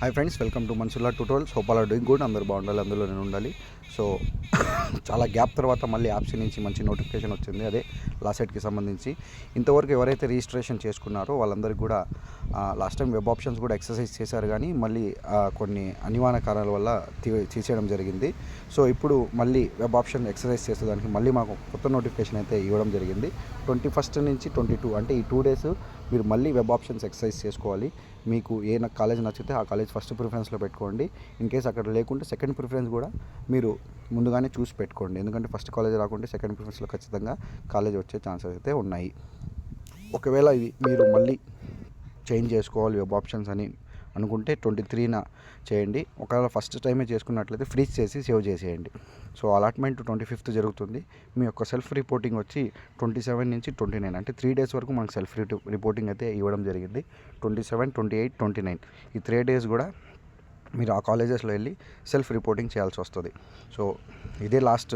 Hi friends, welcome to Mansulla tutorials. Hope all are doing good. అందరూ బాగుండాలి, అందులో నేను ఉండాలి. సో చాలా గ్యాప్ తర్వాత మళ్ళీ యాప్స్ నుంచి మంచి నోటిఫికేషన్ వచ్చింది. అదే లాసెట్కి సంబంధించి ఇంతవరకు ఎవరైతే రిజిస్ట్రేషన్ చేసుకున్నారో వాళ్ళందరికీ కూడా లాస్ట్ టైం వెబ్ ఆప్షన్స్ కూడా ఎక్సర్సైజ్ చేశారు, కానీ మళ్ళీ కొన్ని అనివార్య కారణాల వల్ల తీసేయడం జరిగింది. సో ఇప్పుడు మళ్ళీ వెబ్ ఆప్షన్ ఎక్సర్సైజ్ చేసేదానికి మళ్ళీ మాకు కొత్త నోటిఫికేషన్ అయితే ఇవ్వడం జరిగింది. 21 నుంచి 22 అంటే ఈ 2 డేస్ మీరు మళ్ళీ వెబ్ ఆప్షన్స్ ఎక్సర్సైజ్ చేసుకోవాలి. మీకు ఏ కాలేజ్ నచ్చితే ఆ కాలేజ్ ఫస్ట్ ప్రిఫరెన్స్లో పెట్టుకోండి. ఇన్ కేస్ అక్కడ లేకుంటే సెకండ్ ప్రిఫరెన్స్ కూడా మీరు ముందుగానే చూసి పెట్టుకోండి. ఎందుకంటే ఫస్ట్ కాలేజ్ రాకుంటే సెకండ్ ప్రిఫరెన్స్లో ఖచ్చితంగా కాలేజ్ వచ్చే ఛాన్సెస్ అయితే ఉన్నాయి. ఒకవేళ ఇది మీరు మళ్ళీ చేంజ్ చేసుకోవాలి వెబ్ ఆప్షన్స్ అని అనుకుంటే 23న చేయండి. ఒకవేళ ఫస్ట్ టైమే చేసుకున్నట్లయితే ఫ్రీజ్ చేసి సేవ్ చేసేయండి. సో అలాట్మెంట్ 25th జరుగుతుంది. మీ యొక్క సెల్ఫ్ రిపోర్టింగ్ వచ్చి 27 నుంచి 29 అంటే 3 డేస్ వరకు మనకు సెల్ఫ్ రిపోర్టింగ్ అయితే ఇవ్వడం జరిగింది. 27, 28, 29 ఈ 3 డేస్ కూడా మీరు ఆ కాలేజెస్లో వెళ్ళి సెల్ఫ్ రిపోర్టింగ్ చేయాల్సి వస్తుంది. సో ఇదే లాస్ట్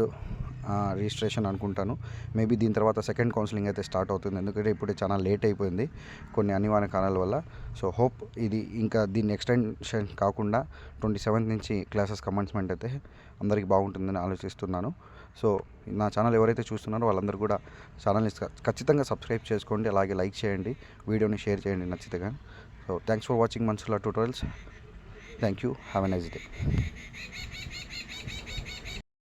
రిజిస్ట్రేషన్ అనుకుంటాను. మేబీ దీని తర్వాత సెకండ్ కౌన్సిలింగ్ అయితే స్టార్ట్ అవుతుంది, ఎందుకంటే ఇప్పుడు చాలా లేట్ అయిపోయింది కొన్ని అనివార్య కారణాల వల్ల. సో హోప్ ఇది ఇంకా దీన్ని ఎక్స్టెన్షన్ కాకుండా 27 నుంచి క్లాసెస్ కమెన్స్మెంట్ అయితే అందరికీ బాగుంటుందని ఆలోచిస్తున్నాను. సో నా ఛానల్ ఎవరైతే చూస్తున్నారో వాళ్ళందరూ కూడా ఛానల్ని ఖచ్చితంగా సబ్స్క్రైబ్ చేసుకోండి, అలాగే లైక్ చేయండి, వీడియోని షేర్ చేయండి నచ్చితే. So thanks for watching Mansulla tutorials. Thank you. Have a nice day.